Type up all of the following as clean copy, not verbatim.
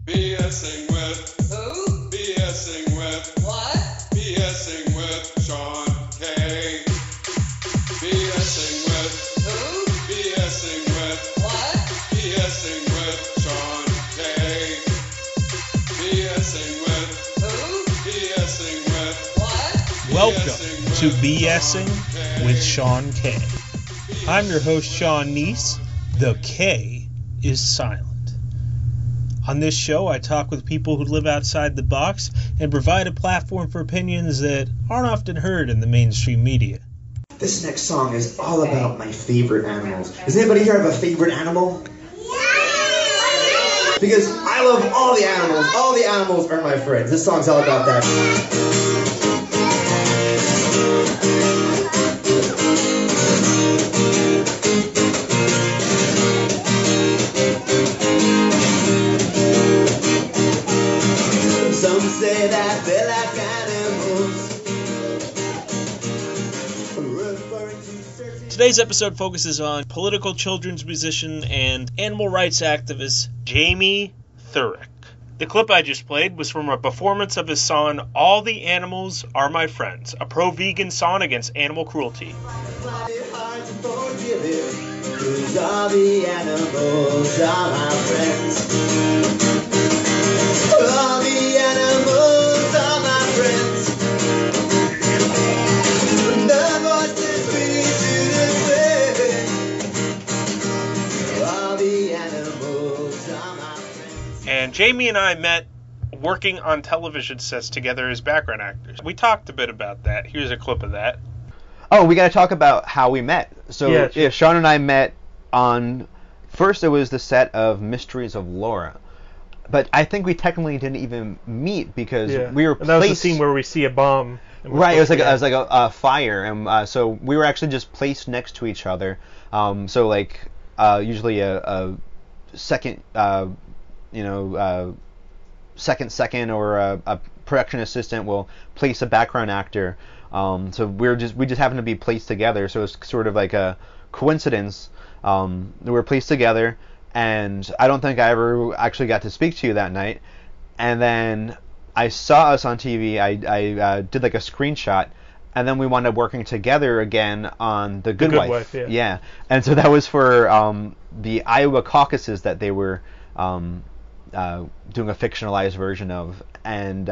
BSing with Who? BSing with What? BSing with Sean K. BSing with Who? BSing with What? BSing with Sean K. BSing with Who? BSing with What? Welcome to BSing with Sean K. I'm your host, Sean Kneese. The K is silent. On this show, I talk with people who live outside the box and provide a platform for opinions that aren't often heard in the mainstream media. This next song is all about my favorite animals. Does anybody here have a favorite animal? Because I love all the animals. All the animals are my friends. This song's all about that. Some say that they're like animals. Today's episode focuses on political children's musician and animal rights activist Jamie Theurich. The clip I just played was from a performance of his song All the Animals Are My Friends, a pro-vegan song against animal cruelty. Hard to forgive it, 'cause all the animals are my friends. All the animals are my friends. The voices we to the all the animals are my friends. And Jamie and I met working on television sets together as background actors. We talked a bit about that. Here's a clip of that. Oh, we got to talk about how we met. So, Yeah, sure. Sean and I met on, first it was the set of Mysteries of Laura. But I think we technically didn't even meet because we were placed... And that was the scene where we see a bomb. Right, it was like a fire, and so we were actually just placed next to each other. So like usually a second, second or a production assistant will place a background actor. So we just happened to be placed together. So it's sort of like a coincidence. We were placed together, and I don't think I ever actually got to speak to you that night. And then I saw us on TV. I did like a screenshot, and then we wound up working together again on The Good Wife. Yeah. And so that was for the Iowa caucuses that they were doing a fictionalized version of, and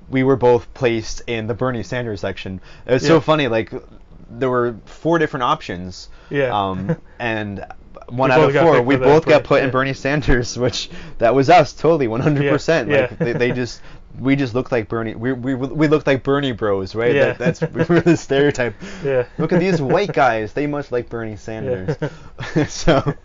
we were both placed in the Bernie Sanders section. It was so funny. Like there were 4 different options. Yeah. And one out of 4, we both got put in Bernie Sanders, which that was us totally 100%. Like we just looked like Bernie. We looked like Bernie Bros, right? Yeah. We were the stereotype. Yeah. Look at these white guys. They must like Bernie Sanders. Yeah. So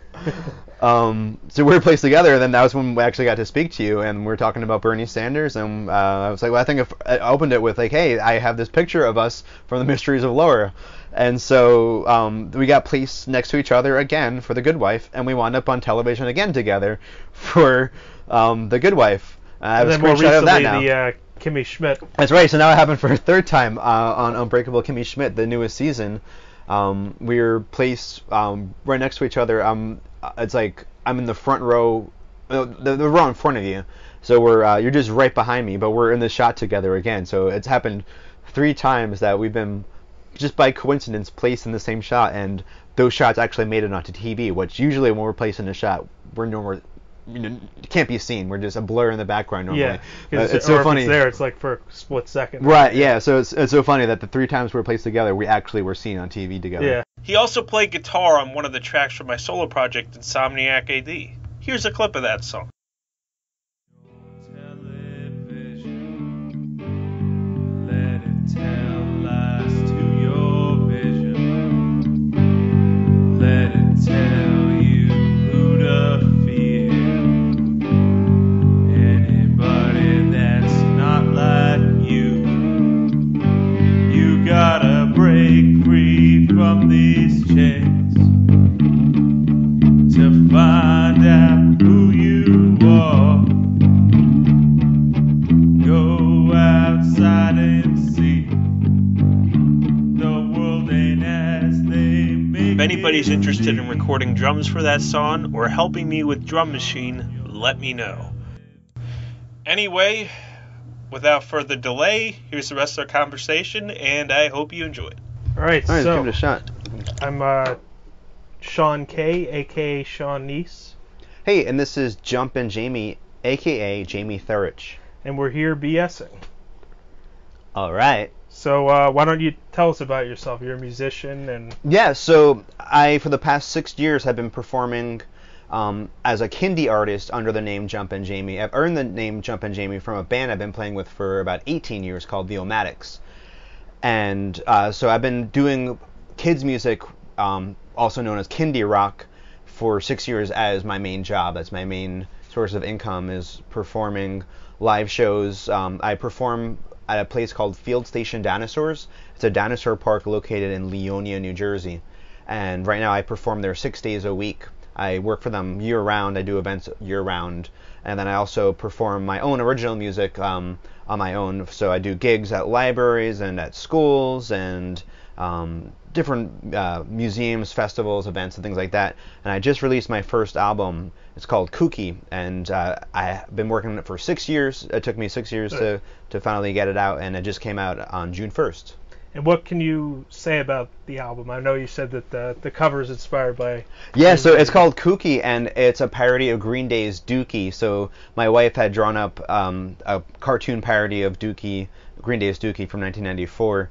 we were placed together, and then that was when we actually got to speak to you, and we were talking about Bernie Sanders, and I was like, well, I think I opened it with like, hey, I have this picture of us from the Mysteries of Laura. And so we got placed next to each other again for The Good Wife, and we wound up on television again together for The Good Wife. I have a screenshot of that now. The Kimmy Schmidt. That's right. So now it happened for a third time on Unbreakable Kimmy Schmidt, the newest season. We were placed right next to each other. It's like I'm in the front row, the row in front of you. So you're just right behind me, but we're in the shot together again. So it's happened 3 times that we've been just by coincidence placed in the same shot, and those shots actually made it onto TV, which usually when we're placed in a shot, we're can't be seen. We're just a blur in the background normally. Yeah, it's so funny. If it's there, it's like for a split second. Right, yeah. So it's so funny that the 3 times we were placed together, we actually were seen on TV together. Yeah. He also played guitar on one of the tracks from my solo project, Insomniac AD. Here's a clip of that song. Let it tell lies to your vision. Let it tell you who to fear. Anybody that's not like you. You gotta break free from these chains to find out who you are. Go outside and see the world ain't as they make. If anybody's interested in recording drums for that song or helping me with Drum Machine, let me know. Anyway, without further delay, here's the rest of our conversation, and I hope you enjoy it. All right, All right, so give it a shot. I'm Sean K, aka Sean Kneese, Hey, and this is Jumpin Jamie, aka Jamie Theurich. and we're here BSing. All right. So why don't you tell us about yourself? You're a musician, and Yeah, so I, for the past 6 years, have been performing as a kindie artist under the name Jumpin Jamie. I've earned the name Jumpin Jamie from a band I've been playing with for about 18 years called the matics. And so I've been doing kids music, also known as kindie rock, for 6 years as my main job. That's my main source of income, is performing live shows. I perform at a place called Field Station Dinosaurs. It's a dinosaur park located in Leonia, New Jersey. And right now I perform there 6 days a week. I work for them year-round. I do events year-round. And then I also perform my own original music on my own. So I do gigs at libraries and at schools and different museums, festivals, events, and things like that. And I just released my first album. It's called Kooky, and I've been working on it for 6 years. It took me 6 years to finally get it out, and it just came out on June 1st. and what can you say about the album? I know you said that the cover is inspired by. Yeah, so it's called Kooky, and it's a parody of Green Day's Dookie. So my wife had drawn up a cartoon parody of Dookie, Green Day's Dookie from 1994,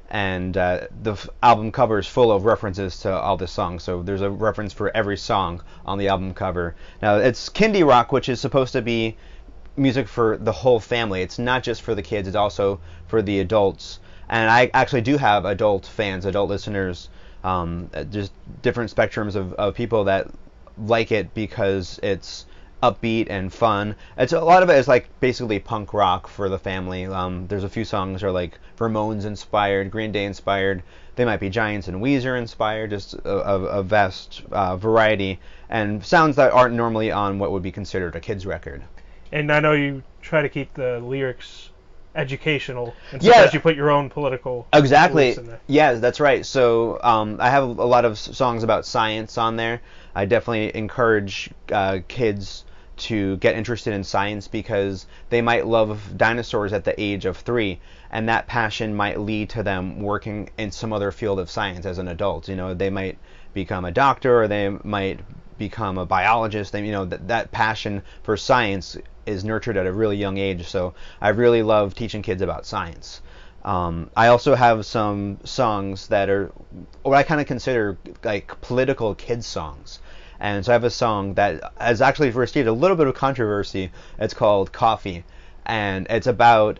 and the album cover is full of references to all the songs. So there's a reference for every song on the album cover. Now, it's kindie rock, which is supposed to be music for the whole family. It's not just for the kids, it's also for the adults. And I actually do have adult fans, adult listeners, just different spectrums of people that like it because it's upbeat and fun. It's a lot of it is like basically punk rock for the family. There's a few songs that are like Ramones inspired, Green Day inspired. They might be Giants and Weezer inspired. Just a vast variety, and sounds that aren't normally on what would be considered a kids record. And I know you try to keep the lyrics educational, and sometimes you put your own political Exactly. beliefs in there. Yeah, that's right. So I have a lot of songs about science on there. I definitely encourage kids to get interested in science because they might love dinosaurs at the age of 3, and that passion might lead to them working in some other field of science as an adult. You know, they might become a doctor, or they might become a biologist. They, you know, that passion for science is nurtured at a really young age. So I really love teaching kids about science. I also have some songs that are what I kind of consider like political kids songs. And so I have a song that has actually received a little bit of controversy. It's called Coffee, and it's about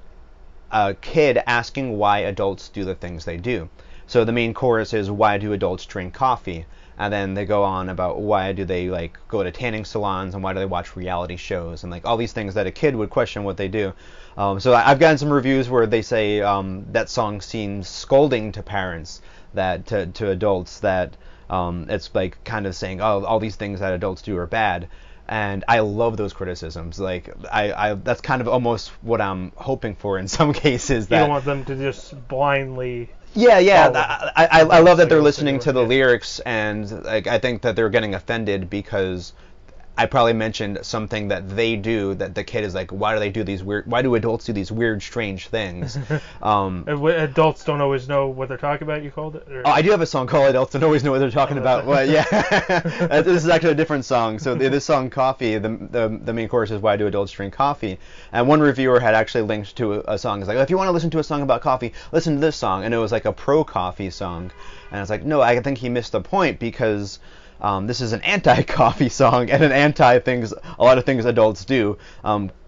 a kid asking why adults do the things they do. So the main chorus is, why do adults drink coffee? And then they go on about why do they like go to tanning salons, and why do they watch reality shows, and like all these things that a kid would question what they do. So I've gotten some reviews where they say that song seems scolding to parents, that to adults, that it's like kind of saying, oh, all these things that adults do are bad. And I love those criticisms. Like I that's kind of almost what I'm hoping for in some cases. You don't want them to just blindly. Yeah. I love that they're listening to the lyrics, and like I think that they're getting offended because I probably mentioned something that they do that the kid is like, why do they do these weird? Why do adults do these weird, strange things? Adults don't always know what they're talking about. You called it? Or? Oh, I do have a song called Adults Don't Always Know What They're Talking About. Well, yeah, this is actually a different song. So this song, Coffee, the main chorus is, why do adults drink coffee? And one reviewer had actually linked to a song. It's like, if you want to listen to a song about coffee, listen to this song. And it was like a pro-coffee song. And I was like, no, I think he missed the point, because this is an anti-coffee song and an anti-things, a lot of things adults do.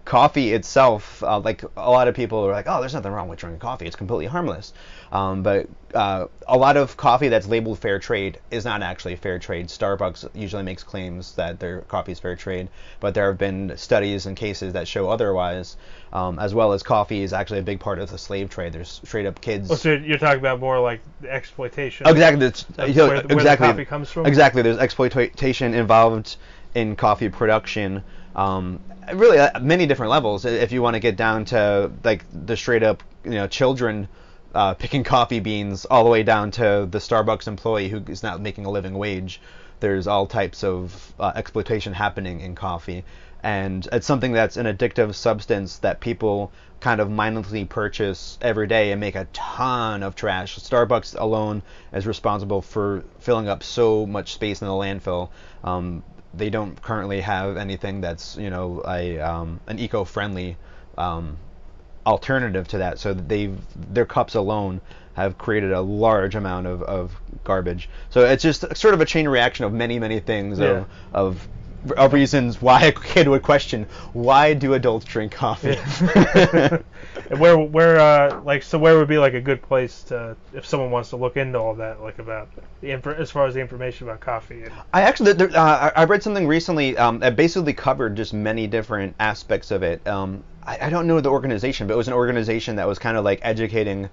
Coffee itself, like a lot of people are like, oh, there's nothing wrong with drinking coffee. It's completely harmless. But a lot of coffee that's labeled fair trade is not actually fair trade. Starbucks usually makes claims that their coffee is fair trade, but there have been studies and cases that show otherwise, as well as coffee is actually a big part of the slave trade. There's straight up kids. Oh, so you're talking about more like the exploitation. Exactly. Where the coffee comes from? Exactly. There's exploitation involved in coffee production. Really, many different levels. If you want to get down to like the straight up, children picking coffee beans, all the way down to the Starbucks employee who is not making a living wage. there's all types of exploitation happening in coffee. And it's something that's an addictive substance that people kind of mindlessly purchase every day and make a ton of trash. Starbucks alone is responsible for filling up so much space in the landfill. They don't currently have anything that's, an eco-friendly alternative to that. So their cups alone have created a large amount of garbage. So it's just sort of a chain reaction of many, many things of reasons why a kid would question, why do adults drink coffee? Yeah. And where would be like a good place to, if someone wants to look into all that, like about as far as the information about coffee? I read something recently that basically covered just many different aspects of it. I don't know the organization, but it was an organization that was kind of like educating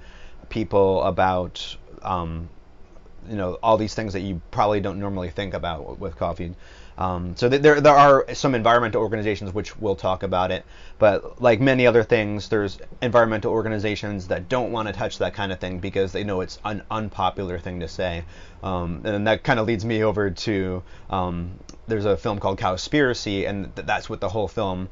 people about all these things that you probably don't normally think about with coffee. So there are some environmental organizations which will talk about it, but like many other things, there's environmental organizations that don't want to touch that kind of thing because they know it's an unpopular thing to say. And that kind of leads me over to there's a film called Cowspiracy, and that's what the whole film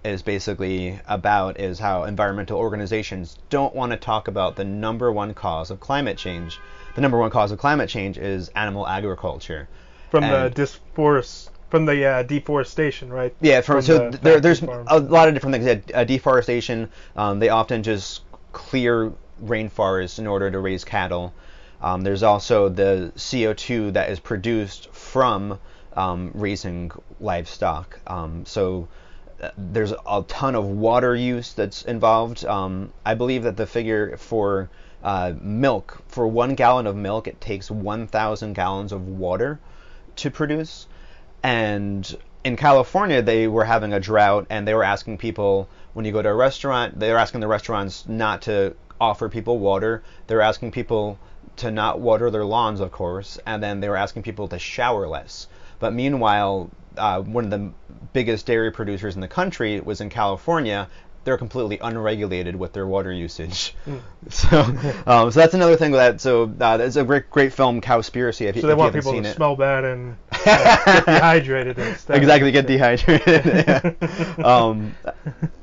is basically about, is how environmental organizations don't want to talk about the number one cause of climate change. The number one cause of climate change is animal agriculture. From the deforestation, right? Yeah, there's a lot of different things. Yeah, deforestation. They often just clear rainforests in order to raise cattle. There's also the CO2 that is produced from raising livestock. So there's a ton of water use that's involved. I believe that the figure for milk, for 1 gallon of milk, it takes 1,000 gallons of water to produce. And in California, they were having a drought, and they were asking people, when you go to a restaurant, they were asking the restaurants not to offer people water. They were asking people to not water their lawns, of course, and then they were asking people to shower less. But meanwhile, one of the biggest dairy producers in the country was in California. They're completely unregulated with their water usage. So that's another thing that's a great film, Cowspiracy. If so they want people to smell bad and get dehydrated instead. Exactly, get dehydrated.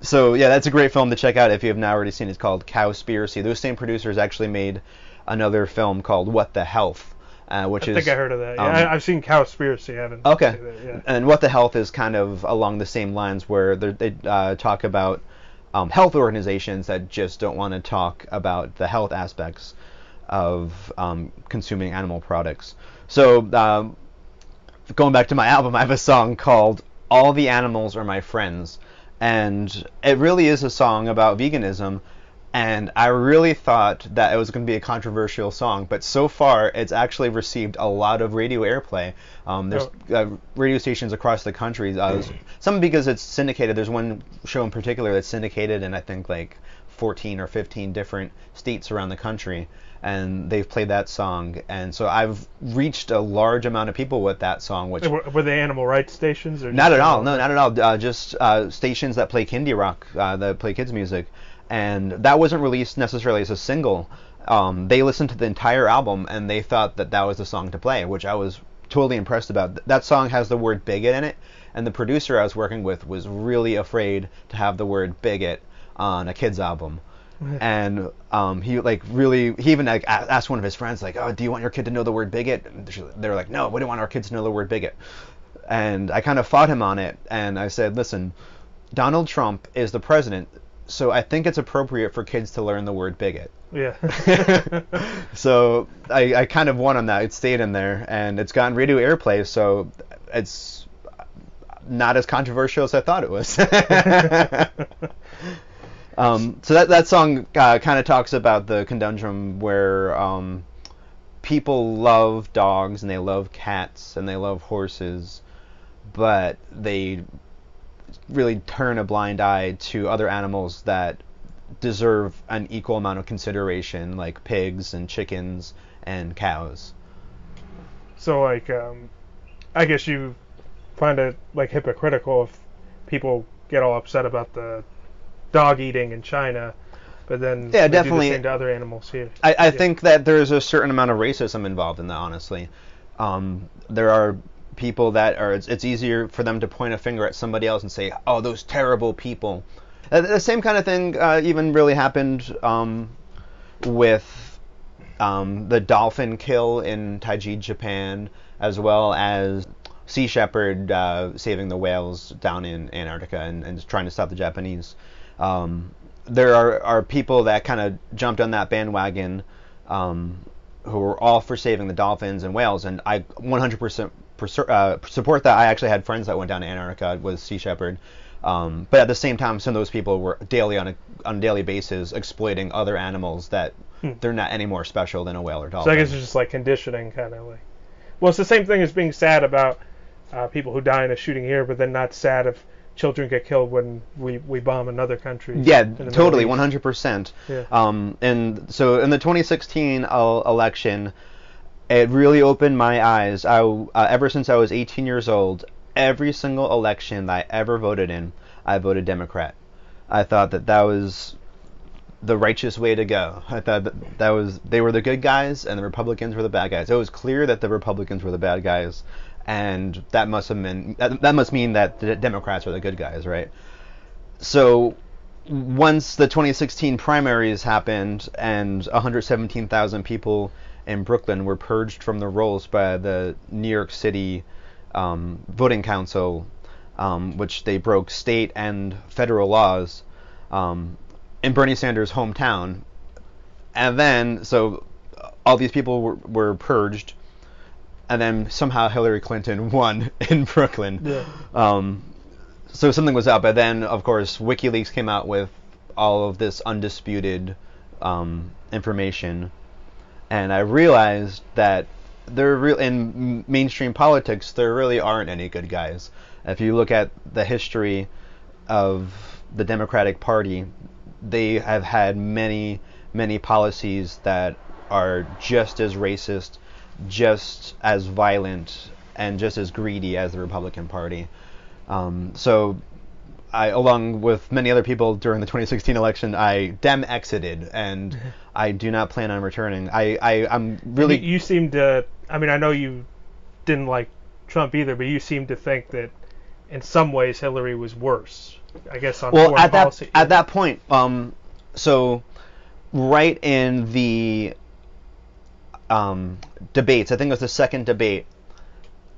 So that's a great film to check out if you have not already seen it. It's called Cowspiracy. Those same producers actually made another film called What the Health. I think I heard of that. Yeah, I've seen Cowspiracy. I haven't. Okay. Seen that, yeah. And What the Health is kind of along the same lines, where they talk about health organizations that just don't want to talk about the health aspects of consuming animal products. So going back to my album, I have a song called All the Animals Are My Friends. And it really is a song about veganism. And I really thought that it was going to be a controversial song, but so far it's actually received a lot of radio airplay. There's radio stations across the country. Some because it's syndicated. There's one show in particular that's syndicated in I think like 14 or 15 different states around the country, and they've played that song. And so I've reached a large amount of people with that song. Which were they animal rights stations? Or not at all. No, not at all. Just stations that play indie rock, that play kids music. And that wasn't released necessarily as a single. They listened to the entire album and they thought that was the song to play, which I was totally impressed about. That song has the word bigot in it, and the producer I was working with was really afraid to have the word bigot on a kid's album. And he even asked one of his friends, like, "Oh, do you want your kid to know the word bigot?" And they were like, "No, we don't want our kids to know the word bigot." And I kind of fought him on it, and I said, "Listen, Donald Trump is the president. So I think it's appropriate for kids to learn the word bigot." Yeah. So I kind of won on that. It stayed in there, and it's gotten radio airplay, so it's not as controversial as I thought it was. So that song kind of talks about the conundrum where people love dogs, and they love cats, and they love horses, but they really turn a blind eye to other animals that deserve an equal amount of consideration, like pigs and chickens and cows. So I guess you find it hypocritical if people get all upset about the dog eating in China, but then they definitely do the same to other animals here. I think that there's a certain amount of racism involved in that, honestly. There are people that are, it's easier for them to point a finger at somebody else and say, oh, those terrible people. The same kind of thing even really happened with the dolphin kill in Taiji, Japan, as well as Sea Shepherd saving the whales down in Antarctica and trying to stop the Japanese. There are people that kind of jumped on that bandwagon who were all for saving the dolphins and whales, and I 100% support that. I actually had friends that went down to Antarctica with Sea Shepherd. But at the same time, some of those people were on a daily basis exploiting other animals that they're not any more special than a whale or dolphin. So I guess it's just like conditioning, kind of like. Well, it's the same thing as being sad about people who die in a shooting here, but then not sad if children get killed when we bomb another country. Yeah, totally, 100%. Yeah. And so in the 2016 election, it really opened my eyes. Ever since I was 18 years old, every single election that I ever voted in, I voted Democrat. I thought that was the righteous way to go. I thought they were the good guys and the Republicans were the bad guys. It was clear that the Republicans were the bad guys, and that must mean that the Democrats were the good guys, right? So once the 2016 primaries happened and 117,000 people in Brooklyn were purged from the rolls by the New York City voting council, which they broke state and federal laws in Bernie Sanders' hometown, and then so all these people were purged, and then somehow Hillary Clinton won in Brooklyn. Yeah. So something was up, but then of course WikiLeaks came out with all of this undisputed information, and I realized that in mainstream politics, there really aren't any good guys. If you look at the history of the Democratic Party, they have had many, many policies that are just as racist, just as violent, and just as greedy as the Republican Party. So I, along with many other people during the 2016 election, I exited, and I do not plan on returning. I'm really... You seem to... I mean, I know you didn't like Trump either, but you seem to think that in some ways Hillary was worse, I guess, on foreign policy. At that point, so right in the debates, I think it was the second debate,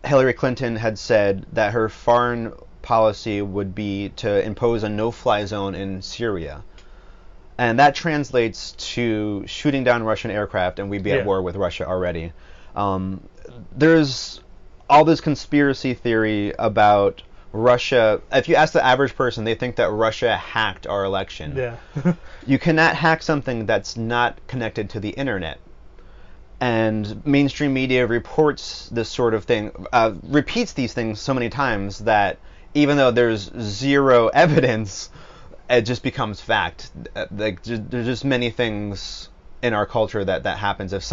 Hillary Clinton had said that her foreign policy would be to impose a no-fly zone in Syria. And that translates to shooting down Russian aircraft, and we'd be at war with Russia already. There's all this conspiracy theory about Russia. If you ask the average person, they think that Russia hacked our election. Yeah. You cannot hack something that's not connected to the internet. And mainstream media reports this sort of thing, repeats these things so many times that even though there's zero evidence, it just becomes fact. Like, there's just many things in our culture that happens. If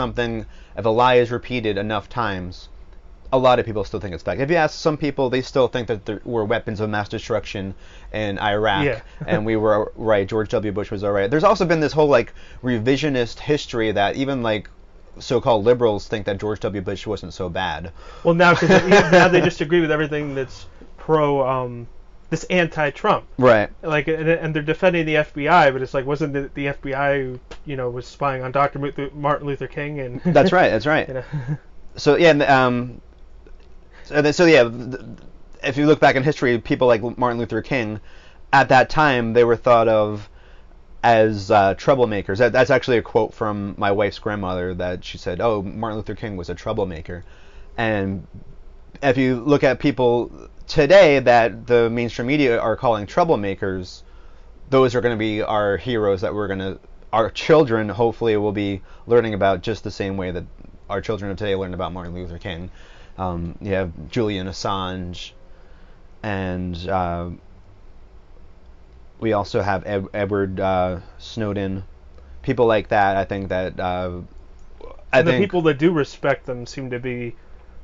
a lie is repeated enough times, a lot of people still think it's fact. If you ask some people, they still think that there were weapons of mass destruction in Iraq, and we were right. George W. Bush was all right. There's also been this whole like revisionist history that even like so-called liberals think that George W. Bush wasn't so bad. Well, now now they just agree with everything that's this anti-Trump, right? Like, and they're defending the FBI, but it's like, wasn't it the FBI who was spying on Dr. Martin Luther King? And That's right. So yeah, if you look back in history, people like Martin Luther King, at that time they were thought of as troublemakers. That's actually a quote from my wife's grandmother, that she said, "Oh, Martin Luther King was a troublemaker." And if you look at people today that the mainstream media are calling troublemakers, those are going to be our heroes that our children hopefully will be learning about, just the same way that our children of today learned about Martin Luther King. You have Julian Assange, and we also have Edward Snowden, people like that. I think that the people that do respect them seem to be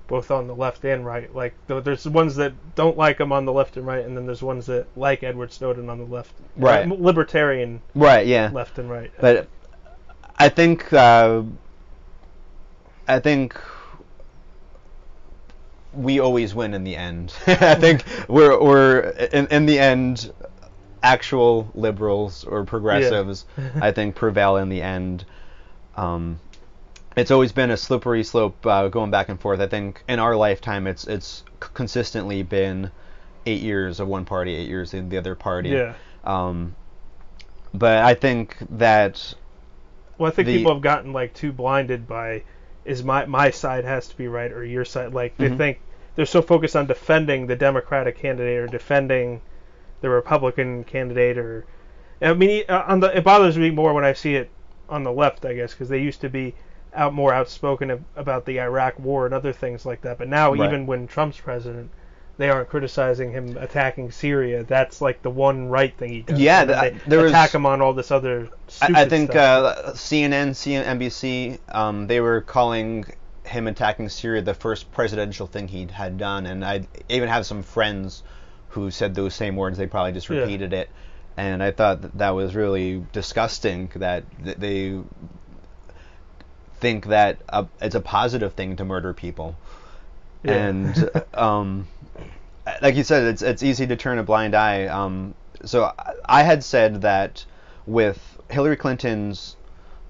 both on the left and right. Like, there's ones that don't like him on the left and right, and then there's ones that like Edward Snowden on the left. Right. Libertarian. Right. Yeah. Left and right. But I think we always win in the end. I think we're in the end, actual liberals or progressives, I think, prevail in the end. It's always been a slippery slope going back and forth. I think in our lifetime, it's consistently been 8 years of one party, 8 years in the other party. Yeah. But I think that. Well, I think people have gotten like too blinded by, is my side has to be right or your side. Like they think they're so focused on defending the Democratic candidate or defending the Republican candidate, or I mean, it bothers me more when I see it on the left, I guess, because they used to be more outspoken about the Iraq War and other things like that. But now, even when Trump's president, they aren't criticizing him attacking Syria. That's like the one right thing he does. Yeah, they attack him on all this other stupid I think stuff. CNN, NBC, they were calling him attacking Syria the first presidential thing he had done, and I even have some friends who said those same words. They probably just repeated it, and I thought that was really disgusting that they think that it's a positive thing to murder people. Yeah. And like you said, it's easy to turn a blind eye. So I had said that with Hillary Clinton's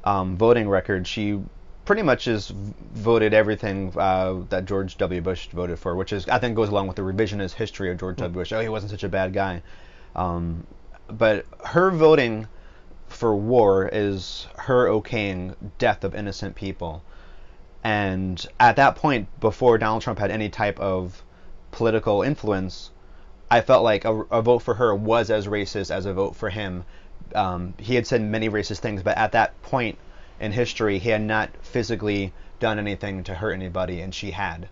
voting record, she pretty much just voted everything that George W. Bush voted for, which is, I think, goes along with the revisionist history of George W. Bush. Oh, he wasn't such a bad guy. But her voting for war is her okaying death of innocent people. And at that point, before Donald Trump had any type of political influence, I felt like a vote for her was as racist as a vote for him. He had said many racist things, but at that point in history, he had not physically done anything to hurt anybody, and she had.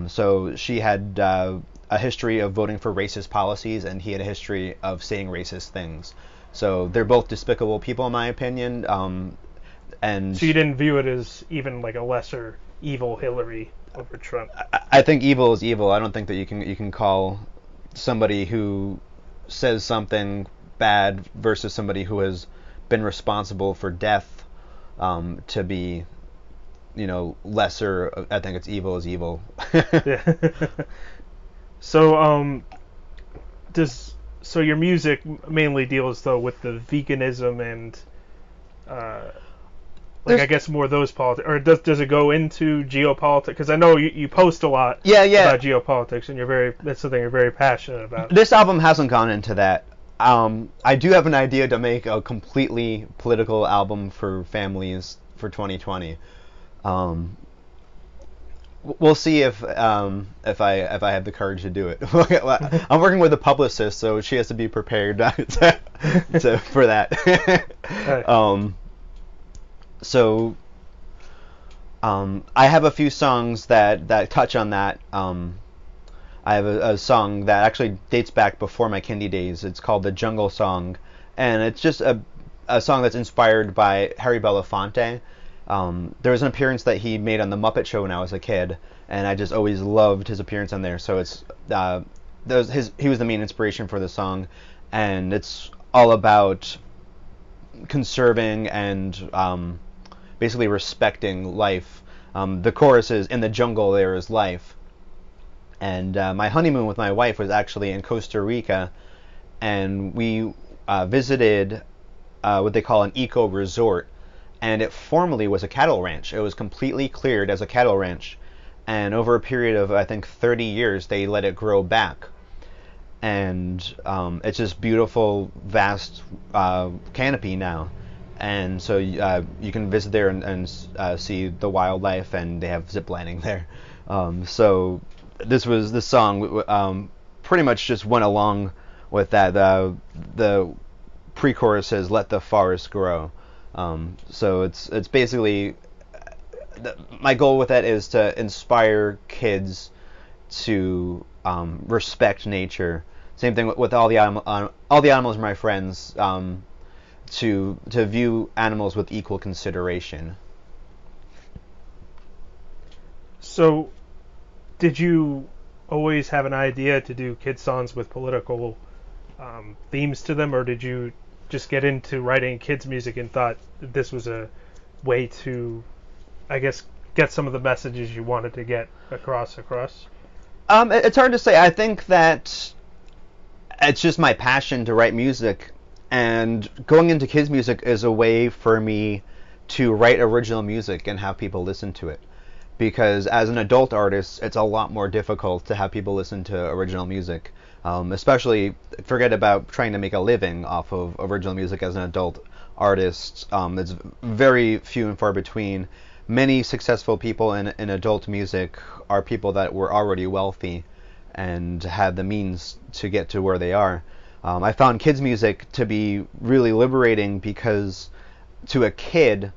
So she had a history of voting for racist policies, and he had a history of saying racist things. So they're both despicable people, in my opinion. And so you didn't view it as even like a lesser evil Hillary over Trump? I think evil is evil. I don't think that you can call somebody who says something bad versus somebody who has been responsible for death to be, lesser. I think it's evil is evil. Yeah. So so your music mainly deals though with the veganism and I guess more those politics, or does it go into geopolitics? Because I know you post a lot about geopolitics, and that's something you're very passionate about. This album hasn't gone into that. I do have an idea to make a completely political album for families for 2020. We'll see if I have the courage to do it. I'm working with a publicist, so she has to be prepared for that. Right. So I have a few songs that touch on that. I have a song that actually dates back before my kindy days. It's called The Jungle Song, and it's just a song that's inspired by Harry Belafonte. There was an appearance that he made on The Muppet Show when I was a kid, and I just always loved his appearance on there. So it's he was the main inspiration for the song, and it's all about conserving and basically respecting life. The chorus is, "In the jungle there is life." And my honeymoon with my wife was actually in Costa Rica, and we visited what they call an eco resort, and it formerly was a cattle ranch. It was completely cleared as a cattle ranch, and over a period of, I think, 30 years, they let it grow back. And it's this beautiful, vast canopy now. And so you can visit there and see the wildlife, and they have zip lining there. So this song pretty much just went along with that. The pre-chorus says, "Let the forest grow." So it's basically, my goal with that is to inspire kids to respect nature. Same thing with all the animals, my friends, to view animals with equal consideration. So, did you always have an idea to do kid songs with political themes to them, or did you just get into writing kids music and thought that this was a way to, I guess, get some of the messages you wanted to get across? It's hard to say. I think that it's just my passion to write music, and going into kids' music is a way for me to write original music and have people listen to it. Because as an adult artist, it's a lot more difficult to have people listen to original music. Especially, forget about trying to make a living off of original music as an adult artist. It's very few and far between. Many successful people in adult music are people that were already wealthy and had the means to get to where they are. I found kids' music to be really liberating because to a kid,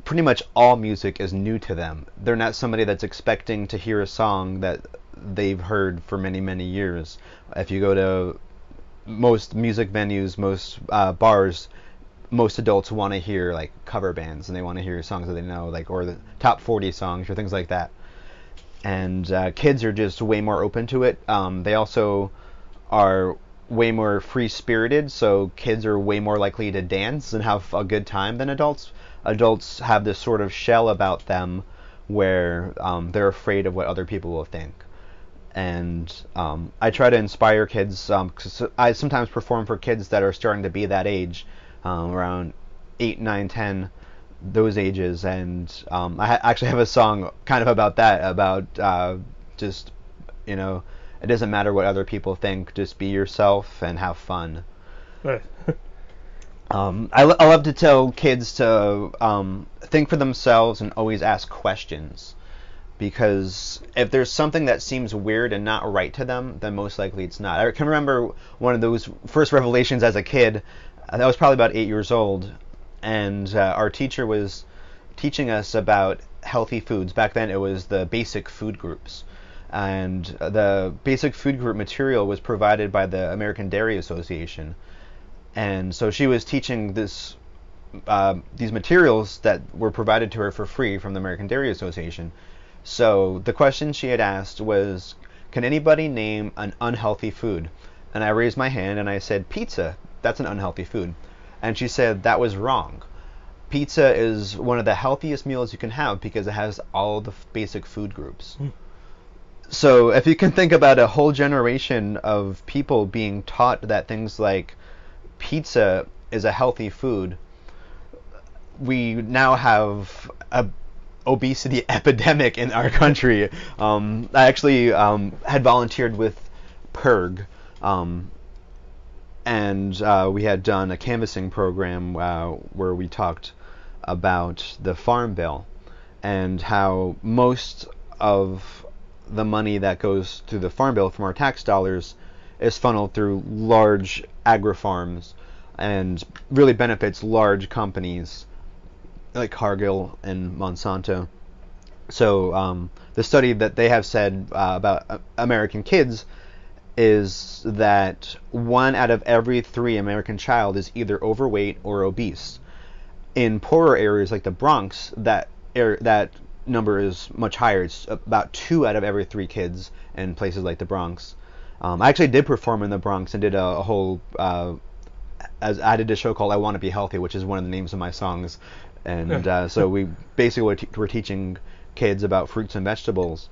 pretty much all music is new to them. They're not somebody that's expecting to hear a song that they've heard for many, many years. If you go to most music venues, most bars, most adults want to hear like cover bands, and they want to hear songs that they know, like, or the top 40 songs or things like that. And kids are just way more open to it. They also are way more free-spirited, so kids are way more likely to dance and have a good time than adults. Adults have this sort of shell about them where they're afraid of what other people will think. And I try to inspire kids, 'cause I sometimes perform for kids that are starting to be that age, around 8, 9, 10, those ages. And I actually have a song kind of about that, about just, it doesn't matter what other people think, just be yourself and have fun. Right. I love to tell kids to think for themselves and always ask questions, because if there's something that seems weird and not right to them, then most likely it's not. I can remember one of those first revelations as a kid. I was probably about 8 years old, and our teacher was teaching us about healthy foods. Back then it was the basic food groups, and the basic food group material was provided by the American Dairy Association. And so she was teaching these materials that were provided to her for free from the American Dairy Association. So the question she had asked was, can anybody name an unhealthy food? And I raised my hand and I said, pizza. That's an unhealthy food. And she said that was wrong. Pizza is one of the healthiest meals you can have because it has all the basic food groups. So if you can think about a whole generation of people being taught that things like pizza is a healthy food, we now have a obesity epidemic in our country. I actually had volunteered with PERG, and we had done a canvassing program where we talked about the Farm Bill and how most of the money that goes through the Farm Bill from our tax dollars is funneled through large agri-farms and really benefits large companies like Cargill and Monsanto. So the study that they have said about American kids is that 1 out of every 3 American child is either overweight or obese. In poorer areas like the Bronx, that number is much higher. It's about 2 out of every 3 kids in places like the Bronx. I actually did perform in the Bronx and did a whole I did a show called I Want to Be Healthy, which is one of the names of my songs. And so we basically were teaching kids about fruits and vegetables.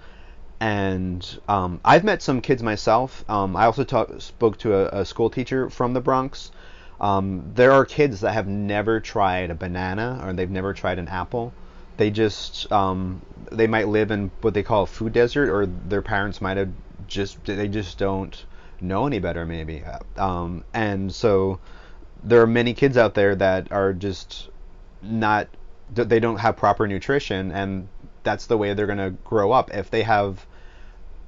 And I've met some kids myself. I also spoke to a school teacher from the Bronx. There are kids that have never tried a banana, or they've never tried an apple. They just they might live in what they call a food desert, or their parents might have they just don't know any better, maybe. And so there are many kids out there that are just not, they don't have proper nutrition, and that's the way they're going to grow up. If they have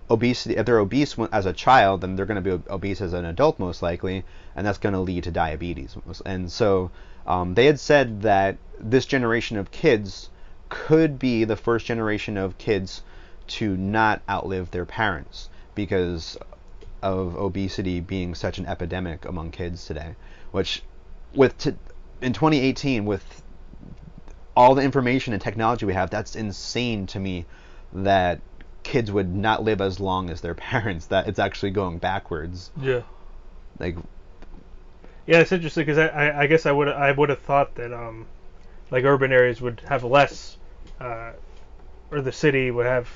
obesity, if they're obese as a child, then they're going to be obese as an adult most likely, and that's going to lead to diabetes. And so they had said that this generation of kids could be the first generation of kids to not outlive their parents because of obesity being such an epidemic among kids today. Which, in 2018, with all the information and technology we have, that's insane to me that kids would not live as long as their parents. That it's actually going backwards. Yeah. Like. Yeah, it's interesting because I guess I would have thought that like urban areas would have less, or the city would have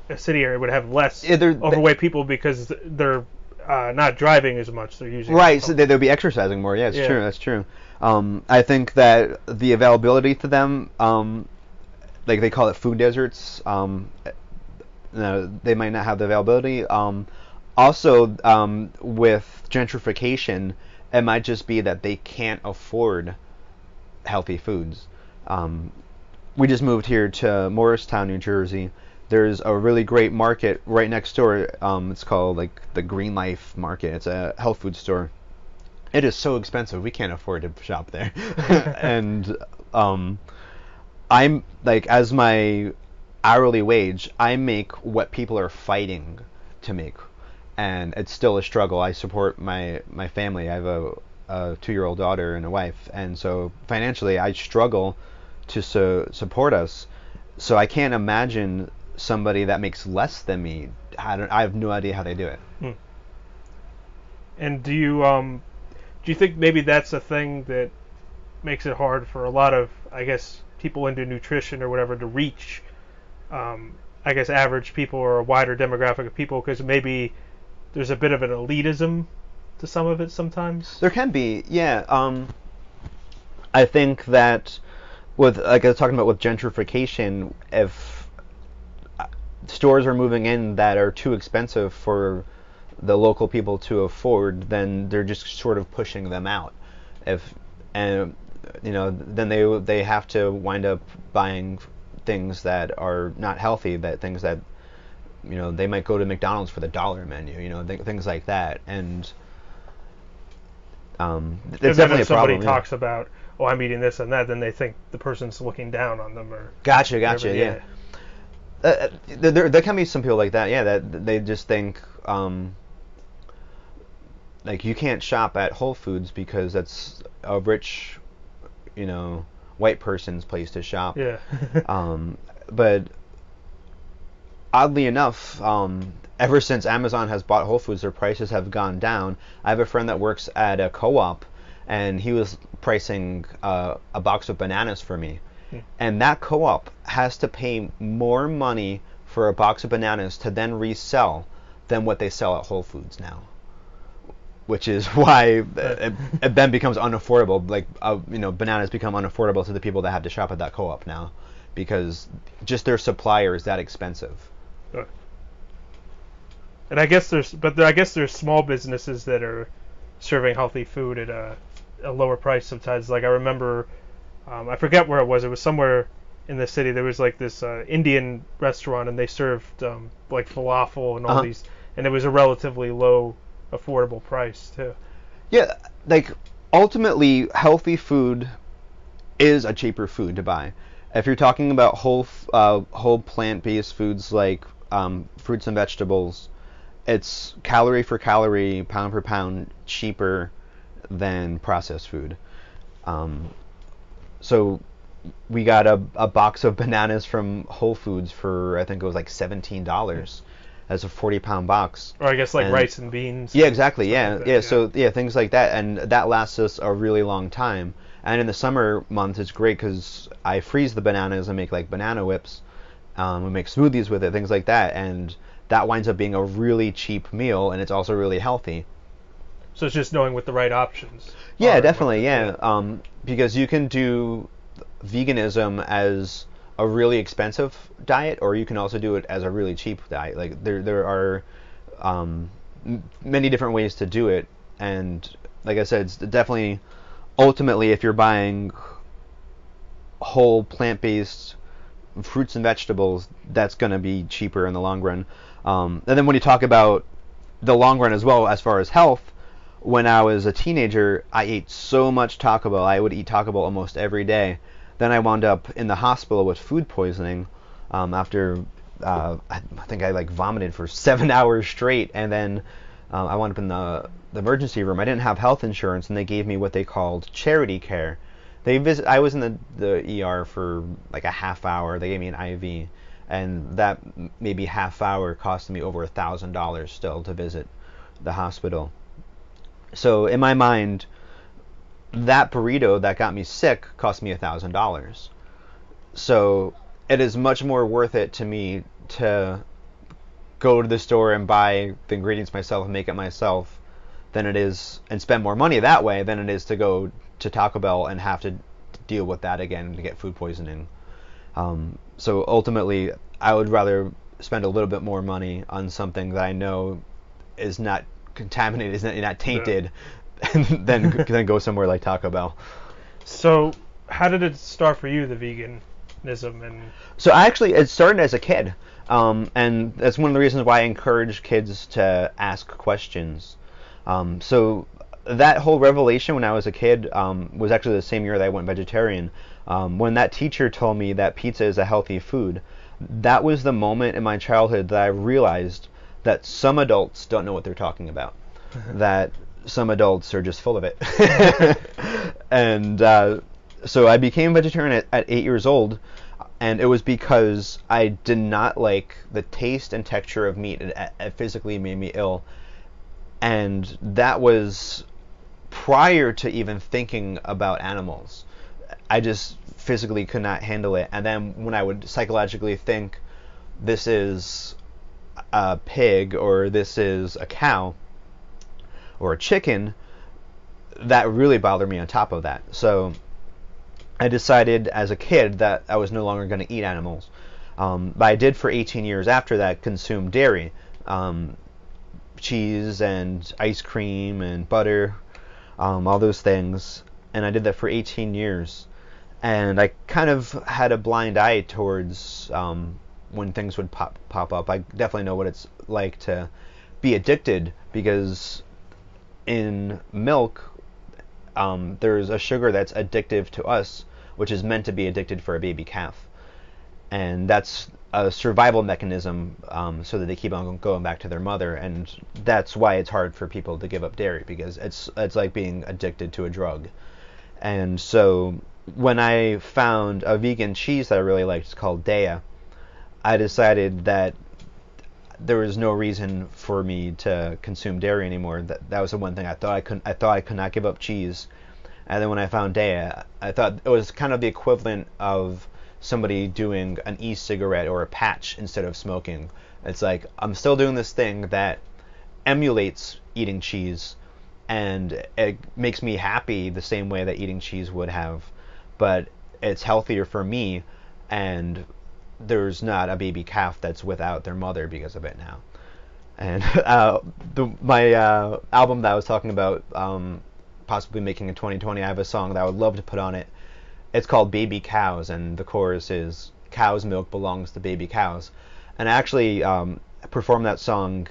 a city area would have less Yeah, overweight people because they're not driving as much. They're using right, so they'll be exercising more. Yeah, it's true. That's true. I think that the availability to them, like they call it food deserts. They might not have the availability. Also, with gentrification, it might just be that they can't afford healthy foods. We just moved here to Morristown, New Jersey. There's a really great market right next door. It's called like the Green Life Market. It's a health food store. It is so expensive, we can't afford to shop there. And I'm like, as my hourly wage, I make what people are fighting to make, and it's still a struggle. I support my family. I have a 2-year-old daughter and a wife, and so financially I struggle to support us. So I can't imagine somebody that makes less than me. I have no idea how they do it. And do you think maybe that's a thing that makes it hard for a lot of, I guess, people into nutrition or whatever to reach, I guess, average people or a wider demographic of people, because maybe there's a bit of an elitism to some of it sometimes? There can be, yeah. I think that with, like I was talking about with gentrification, if stores are moving in that are too expensive for the local people to afford, then they're just sort of pushing them out. Then they have to wind up buying things that are not healthy, things that they might go to McDonald's for the dollar menu, things like that. And it's definitely if a problem. Somebody talks about, oh, I'm eating this and that, then they think the person's looking down on them, or gotcha, yeah. There can be some people like that, yeah, that they just think like you can't shop at Whole Foods because that's a rich, white person's place to shop. Yeah. But oddly enough, ever since Amazon has bought Whole Foods, their prices have gone down. I have a friend that works at a co-op, and he was pricing a box of bananas for me. And that co-op has to pay more money for a box of bananas to then resell than what they sell at Whole Foods now. Which is why it then becomes unaffordable. Like, bananas become unaffordable to the people that have to shop at that co-op now, because just their supplier is that expensive. And I guess there's small businesses that are serving healthy food at a lower price sometimes. Like I remember, I forget where it was. It was somewhere in the city. There was like this Indian restaurant, and they served like falafel and all these, and it was a relatively low, affordable price too. Yeah, like ultimately, healthy food is a cheaper food to buy. If you're talking about whole plant-based foods like fruits and vegetables, it's calorie for calorie, pound for pound cheaper than processed food. So we got a box of bananas from Whole Foods for, I think it was like $17. As a 40-pound box. Or I guess like rice and beans. Yeah, exactly. Yeah. So things like that, and that lasts us a really long time. And in the summer months, it's great because I freeze the bananas and make like banana whips. We make smoothies with it, things like that, and that winds up being a really cheap meal, and it's also really healthy. So it's just knowing what the right options. Yeah, definitely. Yeah. Because you can do veganism as a really expensive diet, or you can also do it as a really cheap diet. Like there are many different ways to do it, and like I said, it's definitely ultimately if you're buying whole plant-based fruits and vegetables, that's going to be cheaper in the long run. And then when you talk about the long run as well, as far as health, when I was a teenager, I ate so much Taco Bell. I would eat Taco Bell almost every day. Then I wound up in the hospital with food poisoning after I think I like vomited for 7 hours straight, and then I wound up in the emergency room. I didn't have health insurance, and they gave me what they called charity care. I was in the ER for like a half hour. They gave me an IV, and that maybe half hour cost me over $1,000 still to visit the hospital. So in my mind, that burrito that got me sick cost me $1,000. So it is much more worth it to me to go to the store and buy the ingredients myself and make it myself than it is, and spend more money that way than it is to go to Taco Bell and have to deal with that again to get food poisoning. So ultimately, I would rather spend a little bit more money on something that I know is not contaminated, is not tainted, than go somewhere like Taco Bell. So, how did it start for you, the veganism? And so it started as a kid, and that's one of the reasons why I encourage kids to ask questions. So that whole revelation when I was a kid was actually the same year that I went vegetarian. When that teacher told me that pizza is a healthy food, that was the moment in my childhood that I realized that some adults don't know what they're talking about. That some adults are just full of it. And so I became vegetarian at 8 years old, and it was because I did not like the taste and texture of meat. It physically made me ill. And that was prior to even thinking about animals. I just physically could not handle it. And then when I would psychologically think, this is a pig, or this is a cow, or a chicken, that really bothered me on top of that. So I decided as a kid that I was no longer going to eat animals. But I did for 18 years after that consume dairy. Cheese and ice cream and butter, all those things. And I did that for 18 years. And I kind of had a blind eye towards when things would pop up. I definitely know what it's like to be addicted, because in milk, there's a sugar that's addictive to us, which is meant to be addicted for a baby calf. And that's a survival mechanism, so that they keep on going back to their mother. And that's why it's hard for people to give up dairy, because it's like being addicted to a drug. And so when I found a vegan cheese that I really liked, it's called Daiya, I decided that there was no reason for me to consume dairy anymore. That was the one thing I thought I could not give up cheese. And then when I found Daiya, I thought it was kind of the equivalent of somebody doing an e-cigarette or a patch instead of smoking. It's like, I'm still doing this thing that emulates eating cheese, and it makes me happy the same way that eating cheese would have, but it's healthier for me, and there's not a baby calf that's without their mother because of it now. And my album that I was talking about, possibly making in 2020, I have a song that I would love to put on it. It's called Baby Cows, and the chorus is, cow's milk belongs to baby cows. And I actually performed that song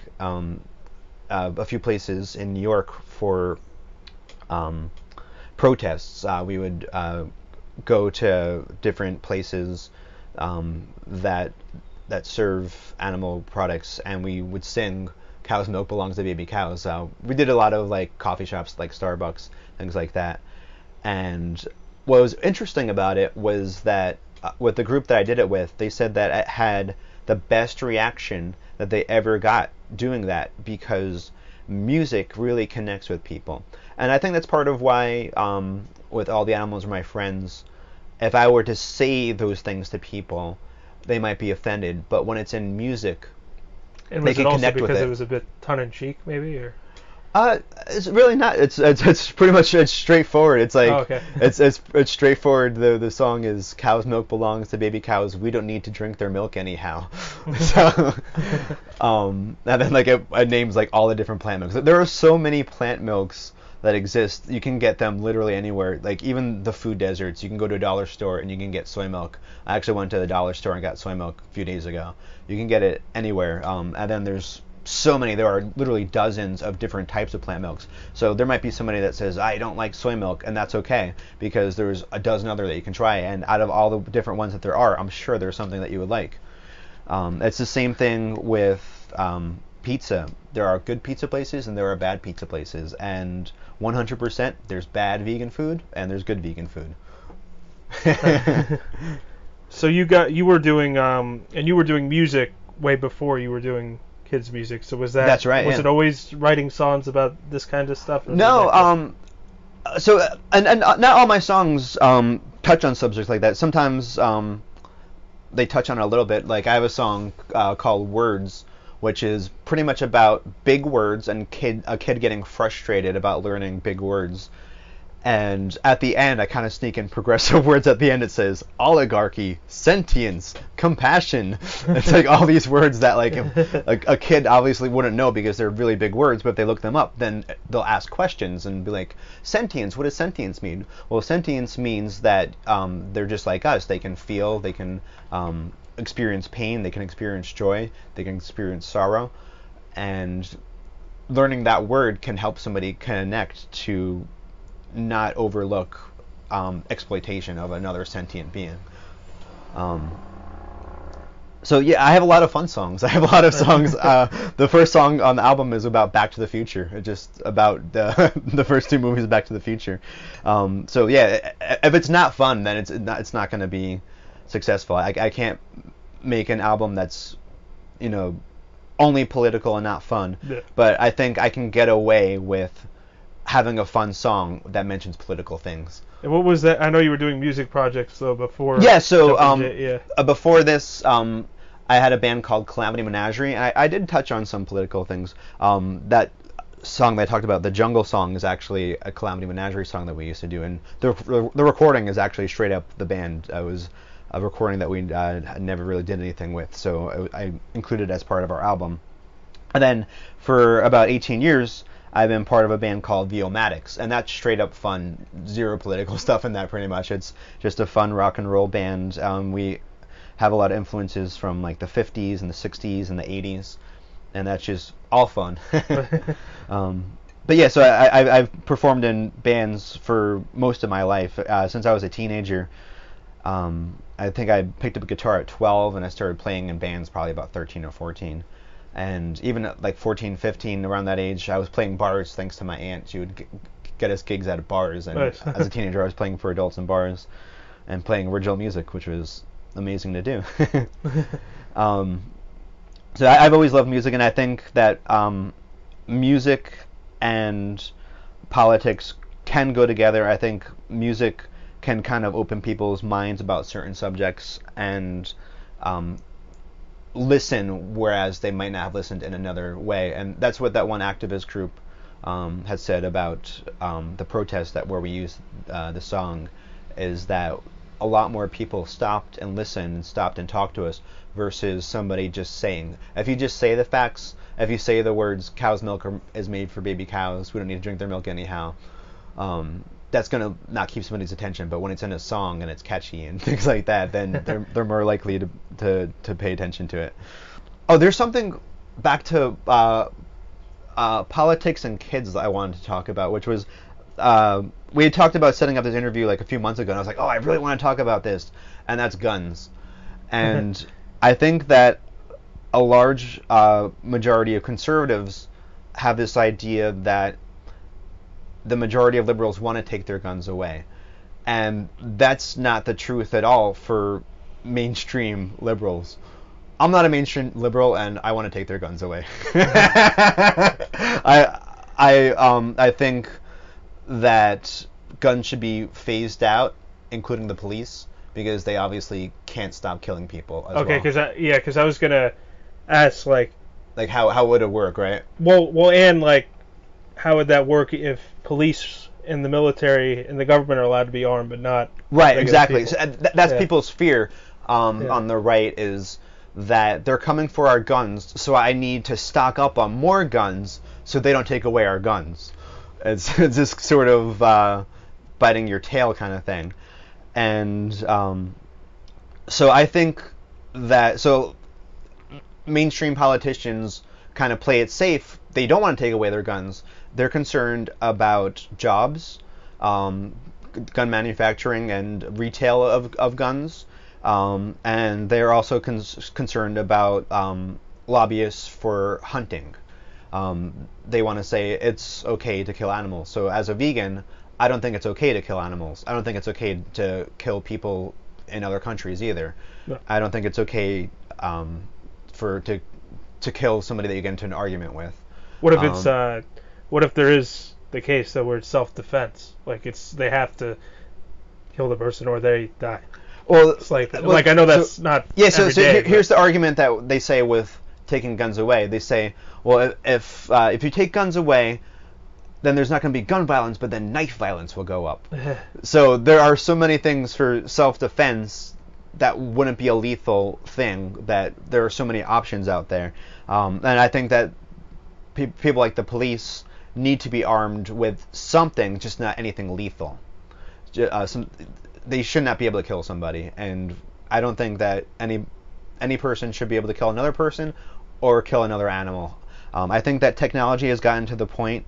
a few places in New York for protests. We would go to different places that serve animal products, and we would sing cow's milk belongs to baby cows. We did a lot of like coffee shops like Starbucks, things like that. And what was interesting about it was that with the group that I did it with, they said that it had the best reaction that they ever got doing that, because music really connects with people. And I think that's part of why with All the Animals Are My Friends, if I were to say those things to people, they might be offended. But when it's in music, and they was can it also connect with because it. it was a bit tongue-in-cheek, maybe, or? It's really not. It's pretty much, it's straightforward. It's like, Oh, okay. it's straightforward. The song is, cow's milk belongs to baby cows. We don't need to drink their milk anyhow. So, and then like it names like all the different plant milks. There are so many plant milks that exist. You can get them literally anywhere. Like even the food deserts, you can go to a dollar store and you can get soy milk. I actually went to the dollar store and got soy milk a few days ago. You can get it anywhere. And then there's so many. There are literally dozens of different types of plant milks. So there might be somebody that says, I don't like soy milk, and that's okay, because there's a dozen other that you can try, and out of all the different ones that there are, I'm sure there's something that you would like. It's the same thing with pizza. There are good pizza places and there are bad pizza places, and 100% there's bad vegan food and there's good vegan food. So you were doing music way before you were doing kids music. So was that? That's right. Was yeah. it always writing songs about this kind of stuff? No. So and not all my songs touch on subjects like that. Sometimes they touch on it a little bit. Like I have a song called Words, which is pretty much about big words and a kid getting frustrated about learning big words. And at the end, I kind of sneak in progressive words at the end. It says oligarchy, sentience, compassion. It's like all these words that like a kid obviously wouldn't know because they're really big words, but if they look them up, then they'll ask questions and be like, sentience, what does sentience mean? Well, sentience means that they're just like us. They can feel, they can experience pain, they can experience joy, they can experience sorrow. And learning that word can help somebody connect to not overlook exploitation of another sentient being. So yeah, I have a lot of fun songs. I have a lot of songs. The first song on the album is about Back to the Future. It's just about the first two movies of Back to the Future. So yeah, if it's not fun, then it's not going to be successful. I can't make an album that's, you know, only political and not fun. Yeah. But I think I can get away with having a fun song that mentions political things. And what was that? I know you were doing music projects though before. Yeah, so before this, I had a band called Calamity Menagerie. I did touch on some political things. That song that I talked about, the Jungle Song, is actually a Calamity Menagerie song that we used to do, and the recording is actually straight up the band. It was a recording that we never really did anything with, so I included it as part of our album. And then for about 18 years, I've been part of a band called Matics, and that's straight up fun, zero political stuff in that pretty much. It's just a fun rock and roll band. We have a lot of influences from like the 50s and the 60s and the 80s, and that's just all fun. But yeah, so I've performed in bands for most of my life. Since I was a teenager, I think I picked up a guitar at 12, and I started playing in bands probably about 13 or 14. And even at like 14, 15, around that age, I was playing bars thanks to my aunt. She would get us gigs at bars. And nice. As a teenager, I was playing for adults in bars and playing original music, which was amazing to do. So I've always loved music, and I think that music and politics can go together. I think music can kind of open people's minds about certain subjects and listen, whereas they might not have listened in another way. And that's what that one activist group has said about the protest that where we used the song, is that a lot more people stopped and listened and stopped and talked to us versus somebody just saying. If you just say the facts, if you say the words cow's milk is made for baby cows, we don't need to drink their milk anyhow, that's going to not keep somebody's attention. But when it's in a song and it's catchy and things like that, then they're more likely to pay attention to it. Oh, there's something back to politics and kids that I wanted to talk about, which was we had talked about setting up this interview like a few months ago, and I was like, oh, I really want to talk about this, and that's guns. And I think that a large majority of conservatives have this idea that the majority of liberals want to take their guns away. And that's not the truth at all for mainstream liberals. I'm not a mainstream liberal, and I want to take their guns away. I think that guns should be phased out, including the police, because they obviously can't stop killing people as okay, well. because I was gonna ask like how would it work, right? Well, and like how would that work if police and the military and the government are allowed to be armed, but not right? Exactly. So that's yeah. People's fear on the right, is that they're coming for our guns, so I need to stock up on more guns so they don't take away our guns. It's just sort of biting your tail kind of thing. And so I think that mainstream politicians kind of play it safe. They don't want to take away their guns. They're concerned about jobs, gun manufacturing and retail of guns, and they're also concerned about lobbyists for hunting. They want to say it's okay to kill animals. So as a vegan, I don't think it's okay to kill animals. I don't think it's okay to kill people in other countries either. No. I don't think it's okay to kill somebody that you get into an argument with. What if it's what if there is the case that where it's self-defense, like they have to kill the person or they die? Well, it's like I know that's not. Yeah. So here's the argument that they say with taking guns away. They say, well, if you take guns away, then there's not going to be gun violence, but then knife violence will go up. So there are so many things for self-defense that wouldn't be a lethal thing, that there are so many options out there. And I think that people like the police need to be armed with something, just not anything lethal. They should not be able to kill somebody, and I don't think that any person should be able to kill another person or kill another animal. I think that technology has gotten to the point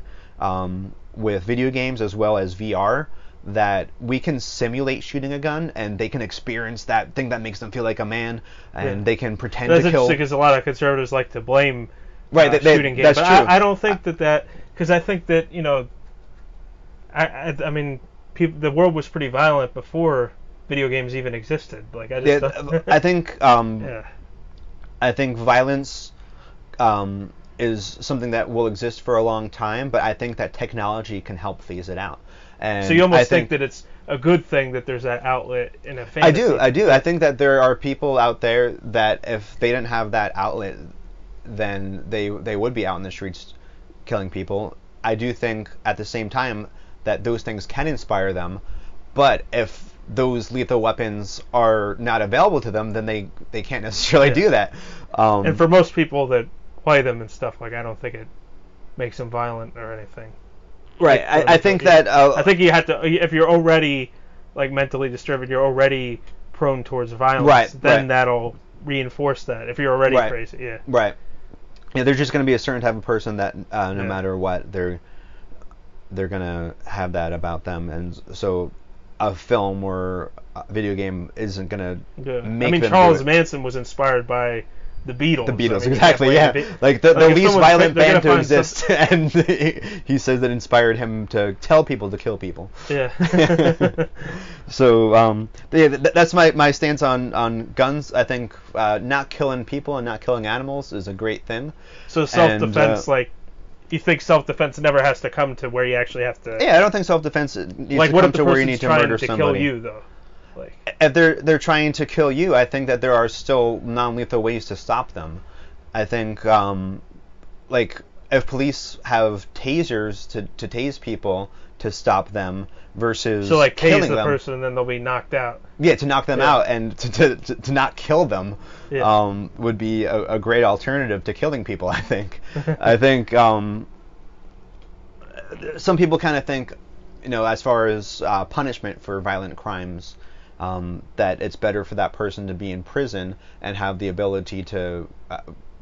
with video games as well as VR that we can simulate shooting a gun, and they can experience that thing that makes them feel like a man, and they can pretend That's to kill. That's interesting, because a lot of conservatives like to blame Shooting shooting games. That's but true. I don't think that because I think that, I mean, the world was pretty violent before video games even existed. Like, I just I think I think violence is something that will exist for a long time, but I think that technology can help phase it out. And so you almost think that it's a good thing that there's that outlet in a fantasy. I do. I think that there are people out there that if they didn't have that outlet, then they would be out in the streets killing people. I do think at the same time that those things can inspire them, but if those lethal weapons are not available to them, then they can't necessarily do that. And for most people that play them and stuff, like, I don't think it makes them violent or anything. Right. I think that I think you have to, if you're already like mentally disturbed, you're already prone towards violence. Then that'll reinforce that. If you're already crazy, Right. Yeah, there's just going to be a certain type of person that no matter what, they're going to have that about them, and so a film or a video game isn't going to make them Charles do it. Manson was inspired by the Beatles. The Beatles, I mean, exactly, yeah. Like the least violent band to exist, and he says that inspired him to tell people to kill people. Yeah. So that's my stance on guns. I think not killing people and not killing animals is a great thing. So self-defense, like, you think self-defense never has to come to where you actually have to... Yeah, I don't think self-defense needs like, to come to where you need to murder somebody. Kill you, though? Like, if they're trying to kill you, I think that there are still non-lethal ways to stop them. I think, like, if police have tasers to tase people to stop them versus so, like, tase killing the them, person and then they'll be knocked out. Yeah, to knock them out and to not kill them would be a great alternative to killing people, I think. I think some people kind of think, as far as punishment for violent crimes, that it's better for that person to be in prison and have the ability to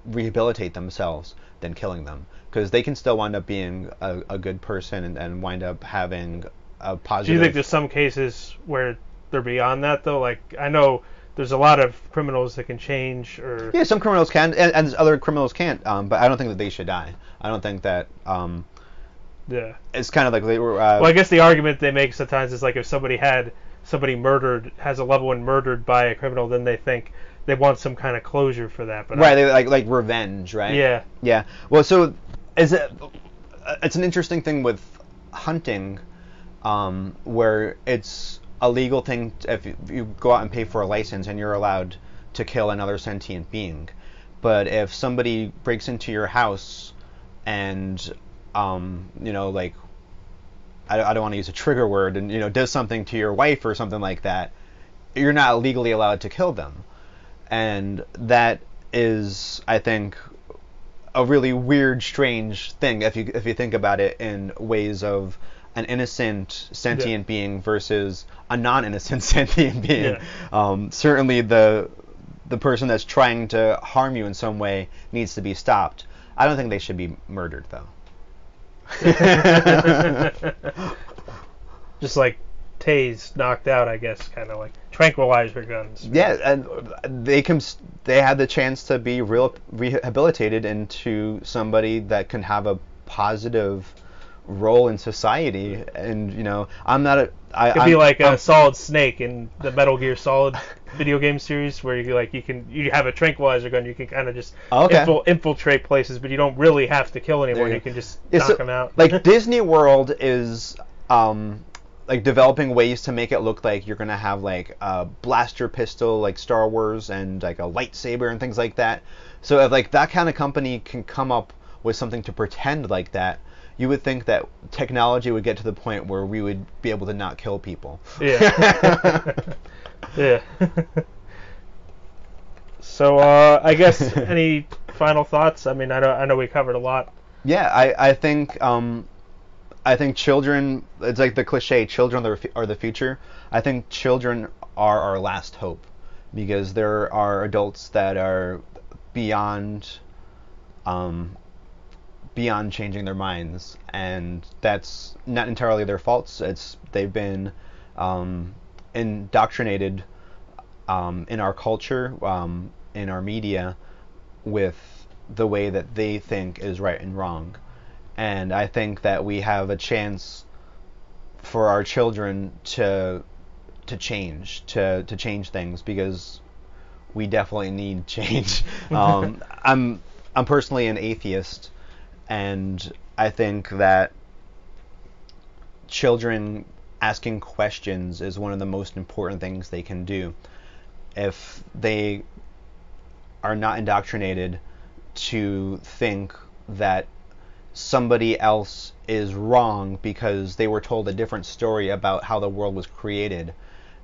rehabilitate themselves than killing them, because they can still wind up being a good person and wind up having a positive... Do you think there's some cases where they're beyond that, though? Like, I know there's a lot of criminals that can change, or... Yeah, some criminals can, and other criminals can't, but I don't think that they should die. I don't think that... It's kind of like they were... well, I guess the argument they make sometimes is, like, if somebody has a loved one murdered by a criminal, then they think they want some kind of closure for that. But right, they like revenge, right? Yeah. Yeah. Well, so it's an interesting thing with hunting, where it's a legal thing if you go out and pay for a license and you're allowed to kill another sentient being. But if somebody breaks into your house and like, I don't want to use a trigger word, and does something to your wife or something like that, you're not legally allowed to kill them. And that is, I think, a really weird, strange thing if you think about it in ways of an innocent sentient being versus a non-innocent sentient being. Yeah. Certainly the person that's trying to harm you in some way needs to be stopped. I don't think they should be murdered, though. Just like tased, knocked out, I guess, kind of like tranquilizer guns. Yeah, and they have the chance to be rehabilitated into somebody that can have a positive role in society. And I'm not a... It'd be like a Solid Snake in the Metal Gear Solid video game series, where you have a tranquilizer gun, you can kind of just infiltrate places, but you don't really have to kill anyone. You can just knock them out. Like Disney World is like developing ways to make it look like you're gonna have like a blaster pistol like Star Wars and like a lightsaber and things like that. So if like that kind of company can come up with something to pretend like that, you would think that technology would get to the point where we would be able to not kill people. Yeah. Yeah. So I guess any final thoughts? I mean, I know we covered a lot. Yeah, I think children, it's like the cliche, children are the future. I think children are our last hope, because there are adults that are beyond changing their minds, and that's not entirely their faults. They've been indoctrinated in our culture, in our media, with the way that they think is right and wrong. And I think that we have a chance for our children to change things, because we definitely need change. I'm personally an atheist, and I think that children asking questions is one of the most important things they can do. If they are not indoctrinated to think that somebody else is wrong because they were told a different story about how the world was created,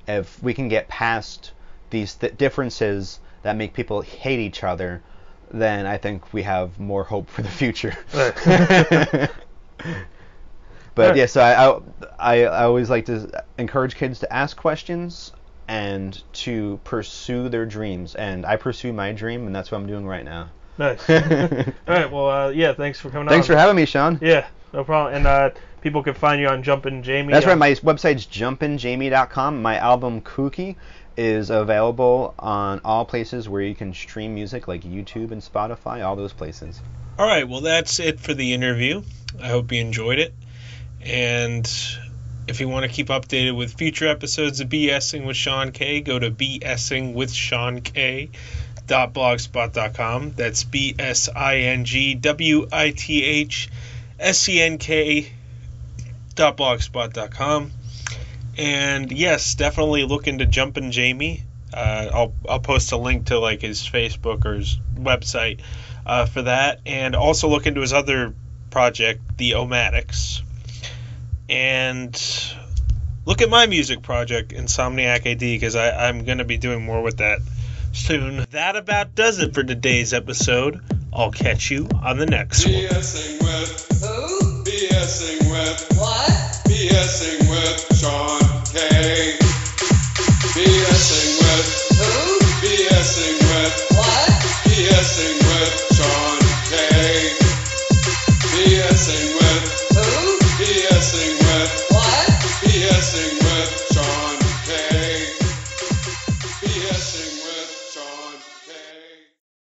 if we can get past these differences that make people hate each other, then I think we have more hope for the future. But yeah, so I always like to encourage kids to ask questions and to pursue their dreams, and I pursue my dream, and that's what I'm doing right now. Nice. All right. Well, yeah. Thanks for coming on. Thanks for having me, Sean. Yeah, no problem. And people can find you on Jumpin Jamie. That's right. My website's jumpinjamie.com. My album Kooky is available on all places where you can stream music, like YouTube and Spotify, all those places. All right. Well, that's it for the interview. I hope you enjoyed it. And if you want to keep updated with future episodes of BSing with Sean K, go to bsingwithseank.blogspot.com. That's BSINGWITHSENK.blogspot.com. And yes, definitely look into Jumpin Jamie. I'll post a link to like his Facebook or his website for that, and also look into his other project, the Matics. And look at my music project, Insomniac AD, because I'm going to be doing more with that soon. That about does it for today's episode. I'll catch you on the next one.